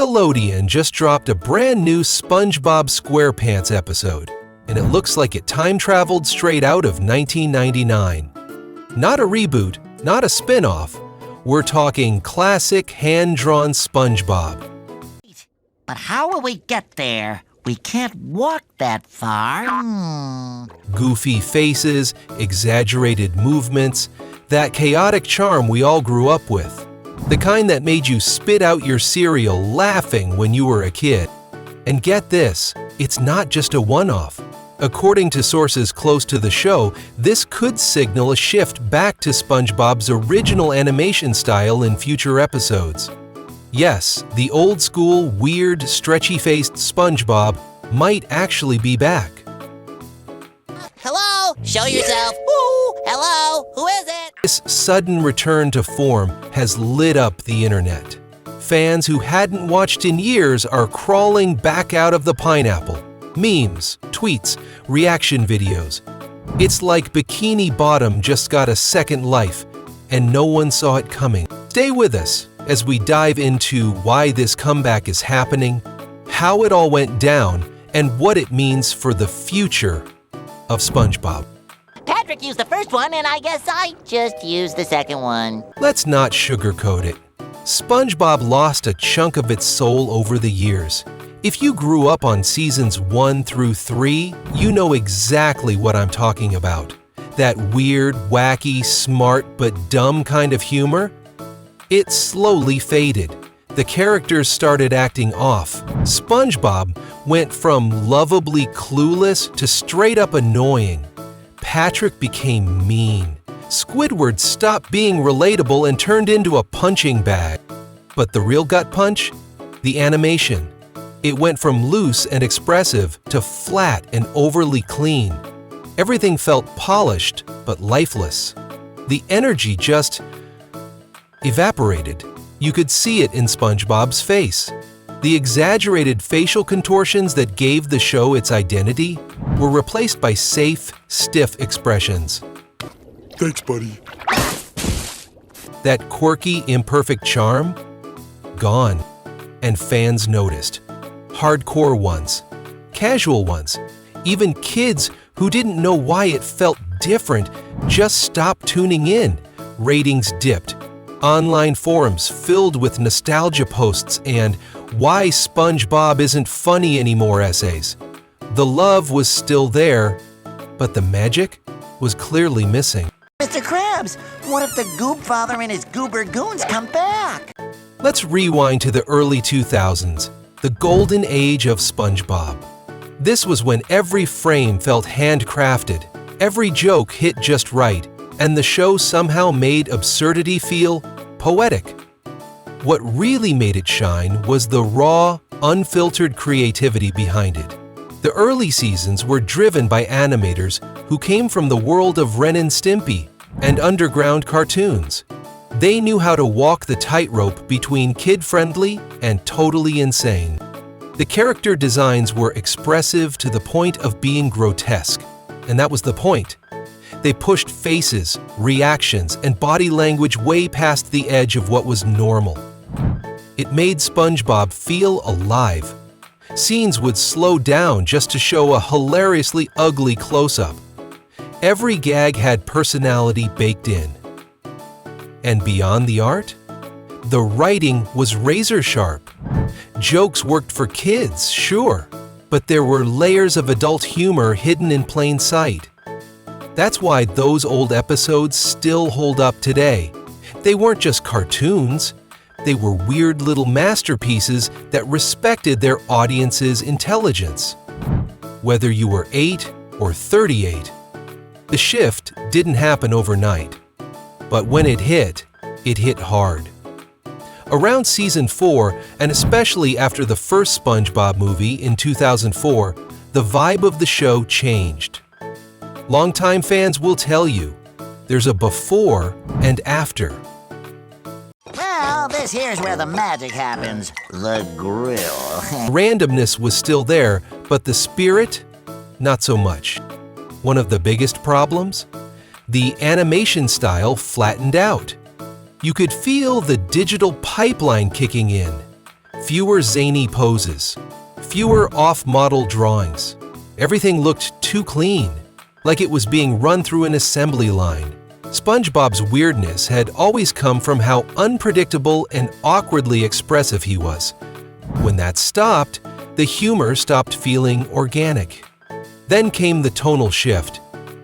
Nickelodeon just dropped a brand new SpongeBob SquarePants episode, and it looks like it time-traveled straight out of 1999. Not a reboot, not a spin-off. We're talking classic hand-drawn SpongeBob. But how will we get there? We can't walk that far. Goofy faces, exaggerated movements, that chaotic charm we all grew up with. The kind that made you spit out your cereal laughing when you were a kid. And get this, it's not just a one-off. According to sources close to the show, this could signal a shift back to SpongeBob's original animation style in future episodes. Yes, the old-school, weird, stretchy-faced SpongeBob might actually be back. Hello? Show yourself. Ooh, hello? Who is it? This sudden return to form has lit up the internet. Fans who hadn't watched in years are crawling back out of the pineapple. Memes, tweets, reaction videos. It's like Bikini Bottom just got a second life, and no one saw it coming. Stay with us as we dive into why this comeback is happening, how it all went down, and what it means for the future of SpongeBob. Patrick used the first one, and I guess I just used the second one. Let's not sugarcoat it. SpongeBob lost a chunk of its soul over the years. If you grew up on seasons 1 through 3, you know exactly what I'm talking about. That weird, wacky, smart, but dumb kind of humor? It slowly faded. The characters started acting off. SpongeBob went from lovably clueless to straight up annoying. Patrick became mean. Squidward stopped being relatable and turned into a punching bag. But the real gut punch? The animation. It went from loose and expressive to flat and overly clean. Everything felt polished but lifeless. The energy just evaporated. You could see it in SpongeBob's face. The exaggerated facial contortions that gave the show its identity were replaced by safe, stiff expressions. Thanks, buddy. That quirky, imperfect charm? Gone. And fans noticed. Hardcore ones, casual ones, even kids who didn't know why it felt different just stopped tuning in. Ratings dipped. Online forums filled with nostalgia posts and "Why SpongeBob isn't funny anymore" essays. The love was still there, but the magic was clearly missing. Mr. Krabs, what if the Goop Father and his Goober Goons come back? Let's rewind to the early 2000s, the golden age of SpongeBob. This was when every frame felt handcrafted, every joke hit just right, and the show somehow made absurdity feel poetic. What really made it shine was the raw, unfiltered creativity behind it. The early seasons were driven by animators who came from the world of Ren and Stimpy and underground cartoons. They knew how to walk the tightrope between kid-friendly and totally insane. The character designs were expressive to the point of being grotesque, and that was the point. They pushed faces, reactions, and body language way past the edge of what was normal. It made SpongeBob feel alive. Scenes would slow down just to show a hilariously ugly close-up. Every gag had personality baked in. And beyond the art, the writing was razor-sharp. Jokes worked for kids, sure, but there were layers of adult humor hidden in plain sight. That's why those old episodes still hold up today. They weren't just cartoons. They were weird little masterpieces that respected their audience's intelligence. Whether you were 8 or 38, the shift didn't happen overnight. But when it hit hard. Around season 4, and especially after the first SpongeBob movie in 2004, the vibe of the show changed. Longtime fans will tell you, there's a before and after. Well, this here's where the magic happens. The grill. Randomness was still there, but the spirit, not so much. One of the biggest problems? The animation style flattened out. You could feel the digital pipeline kicking in. Fewer zany poses. Fewer off-model drawings. Everything looked too clean, like it was being run through an assembly line. SpongeBob's weirdness had always come from how unpredictable and awkwardly expressive he was. When that stopped, the humor stopped feeling organic. Then came the tonal shift.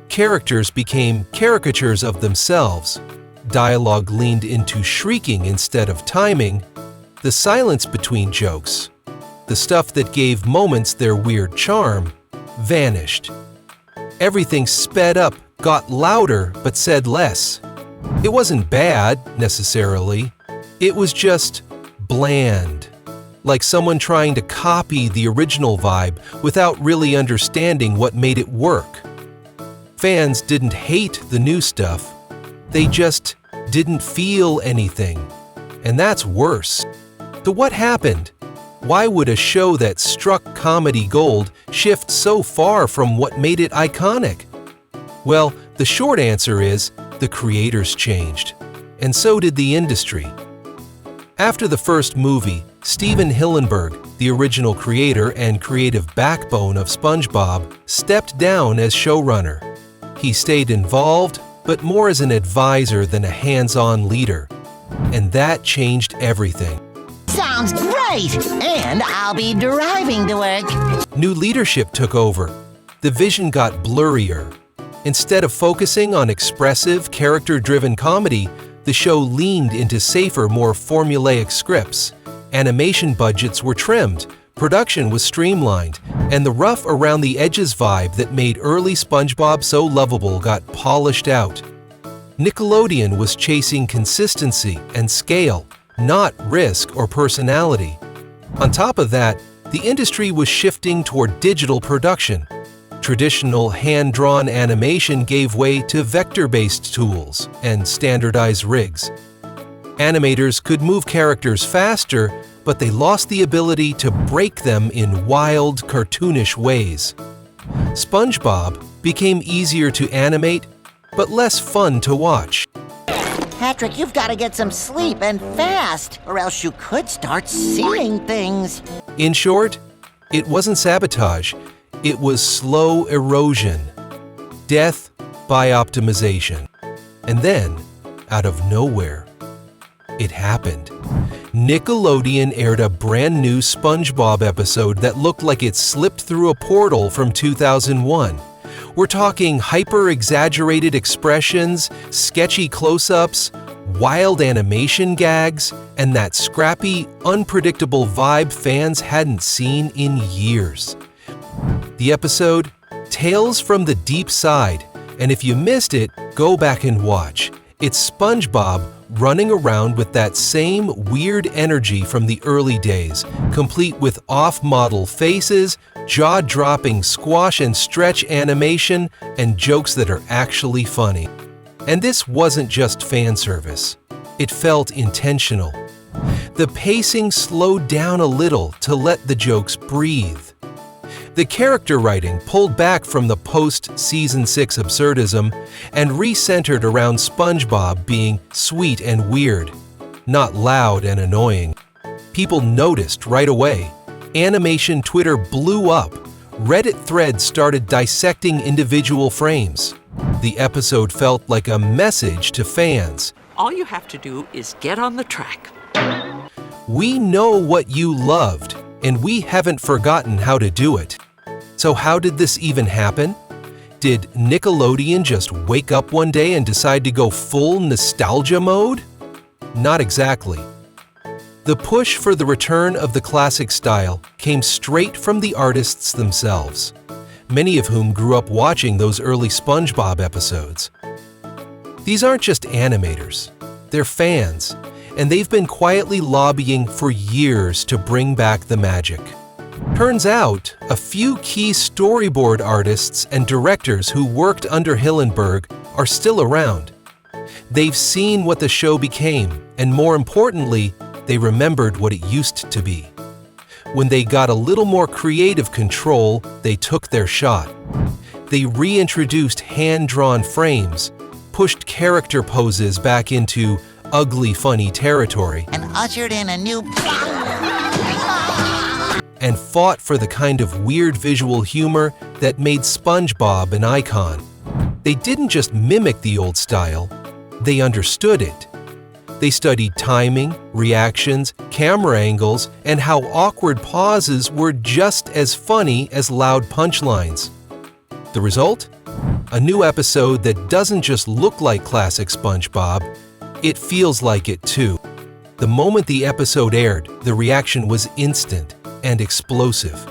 Characters became caricatures of themselves. Dialogue leaned into shrieking instead of timing. The silence between jokes, the stuff that gave moments their weird charm, vanished. Everything sped up, got louder, but said less. It wasn't bad, necessarily. It was just bland. Like someone trying to copy the original vibe without really understanding what made it work. Fans didn't hate the new stuff. They just didn't feel anything. And that's worse. So what happened? Why would a show that struck comedy gold shift so far from what made it iconic? Well, the short answer is the creators changed. And so did the industry. After the first movie, Steven Hillenburg, the original creator and creative backbone of SpongeBob, stepped down as showrunner. He stayed involved, but more as an advisor than a hands-on leader. And that changed everything. Sounds great! And I'll be driving to work. New leadership took over. The vision got blurrier. Instead of focusing on expressive, character-driven comedy, the show leaned into safer, more formulaic scripts. Animation budgets were trimmed, production was streamlined, and the rough around the edges vibe that made early SpongeBob so lovable got polished out. Nickelodeon was chasing consistency and scale, not risk or personality. On top of that, the industry was shifting toward digital production. Traditional hand-drawn animation gave way to vector-based tools and standardized rigs. Animators could move characters faster, but they lost the ability to break them in wild, cartoonish ways. SpongeBob became easier to animate, but less fun to watch. Patrick, you've got to get some sleep and fast, or else you could start seeing things. In short, it wasn't sabotage, it was slow erosion. Death by optimization. And then, out of nowhere, it happened. Nickelodeon aired a brand new SpongeBob episode that looked like it slipped through a portal from 2001. We're talking hyper-exaggerated expressions, sketchy close-ups, wild animation gags, and that scrappy, unpredictable vibe fans hadn't seen in years. The episode, Tales from the Deep Side, and if you missed it, go back and watch. It's SpongeBob running around with that same weird energy from the early days, complete with off-model faces, jaw-dropping squash and stretch animation, and jokes that are actually funny. And this wasn't just fan service. It felt intentional. The pacing slowed down a little to let the jokes breathe. The character writing pulled back from the post-Season 6 absurdism and recentered around SpongeBob being sweet and weird, not loud and annoying. People noticed right away. Animation Twitter blew up. Reddit threads started dissecting individual frames. The episode felt like a message to fans. All you have to do is get on the track. We know what you loved, and we haven't forgotten how to do it. So how did this even happen? Did Nickelodeon just wake up one day and decide to go full nostalgia mode? Not exactly. The push for the return of the classic style came straight from the artists themselves, many of whom grew up watching those early SpongeBob episodes. These aren't just animators, they're fans, and they've been quietly lobbying for years to bring back the magic. Turns out, a few key storyboard artists and directors who worked under Hillenburg are still around. They've seen what the show became, and more importantly, they remembered what it used to be. When they got a little more creative control, they took their shot. They reintroduced hand-drawn frames, pushed character poses back into ugly funny territory, And ushered in a new... and fought for the kind of weird visual humor that made SpongeBob an icon. They didn't just mimic the old style, they understood it. They studied timing, reactions, camera angles, and how awkward pauses were just as funny as loud punchlines. The result? A new episode that doesn't just look like classic SpongeBob, it feels like it too. The moment the episode aired, the reaction was instant and explosive.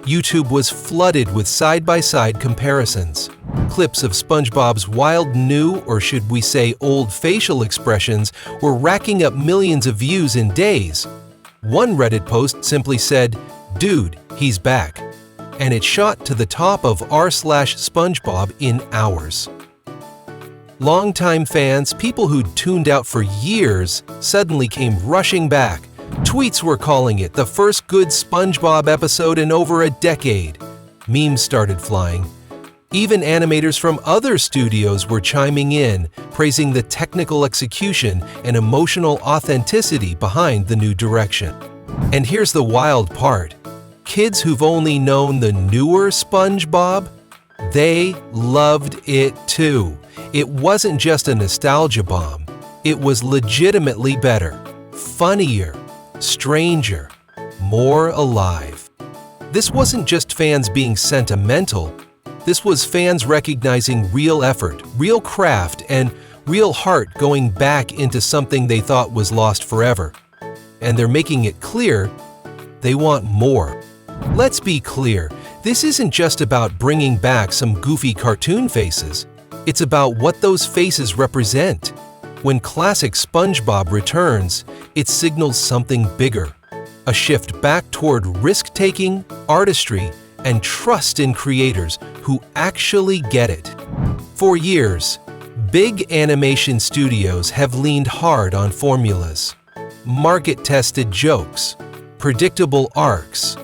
YouTube was flooded with side-by-side comparisons. Clips of SpongeBob's wild new, or should we say old facial expressions, were racking up millions of views in days. One Reddit post simply said, "Dude, he's back," and it shot to the top of r/SpongeBob in hours. Longtime fans, people who'd tuned out for years, suddenly came rushing back. Tweets were calling it the first good SpongeBob episode in over a decade. Memes started flying. Even animators from other studios were chiming in, praising the technical execution and emotional authenticity behind the new direction. And here's the wild part. Kids who've only known the newer SpongeBob, they loved it too. It wasn't just a nostalgia bomb. It was legitimately better, funnier, stranger, more alive. This wasn't just fans being sentimental. This was fans recognizing real effort, real craft, and real heart going back into something they thought was lost forever. And they're making it clear they want more. Let's be clear, this isn't just about bringing back some goofy cartoon faces. It's about what those faces represent. When classic SpongeBob returns, it signals something bigger. A shift back toward risk-taking, artistry, and trust in creators who actually get it. For years, big animation studios have leaned hard on formulas. Market-tested jokes, predictable arcs,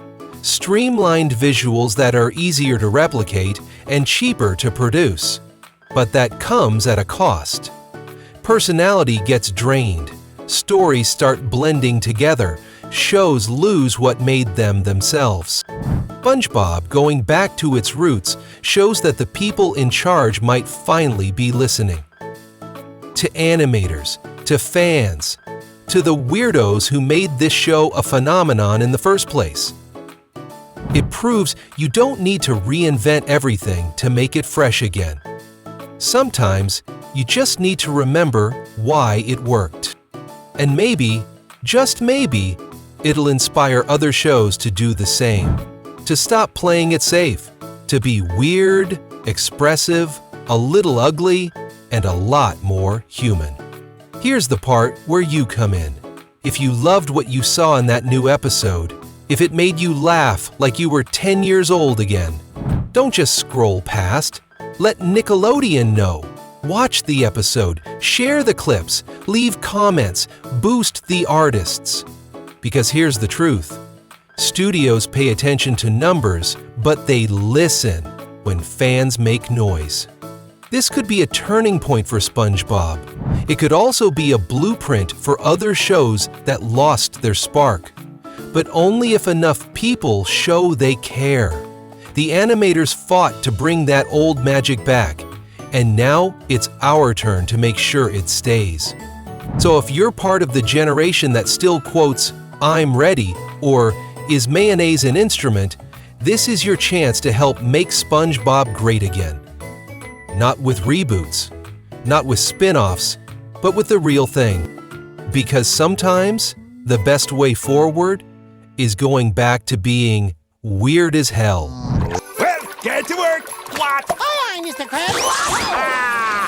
streamlined visuals that are easier to replicate and cheaper to produce. But that comes at a cost. Personality gets drained, stories start blending together, shows lose what made them themselves. SpongeBob, going back to its roots, shows that the people in charge might finally be listening. To animators, to fans, to the weirdos who made this show a phenomenon in the first place. It proves you don't need to reinvent everything to make it fresh again. Sometimes, you just need to remember why it worked. And maybe, just maybe, it'll inspire other shows to do the same. To stop playing it safe. To be weird, expressive, a little ugly, and a lot more human. Here's the part where you come in. If you loved what you saw in that new episode, if it made you laugh like you were 10 years old again, don't just scroll past. Let Nickelodeon know. Watch the episode, share the clips, leave comments, boost the artists. Because here's the truth. Studios pay attention to numbers, but they listen when fans make noise. This could be a turning point for SpongeBob. It could also be a blueprint for other shows that lost their spark. But only if enough people show they care. The animators fought to bring that old magic back, and now it's our turn to make sure it stays. So if you're part of the generation that still quotes, "I'm ready," or "Is mayonnaise an instrument?" this is your chance to help make SpongeBob great again. Not with reboots, not with spin-offs, but with the real thing. Because sometimes the best way forward is going back to being weird as hell. Well, get to work. What? Aye, aye, Mr. Krabs.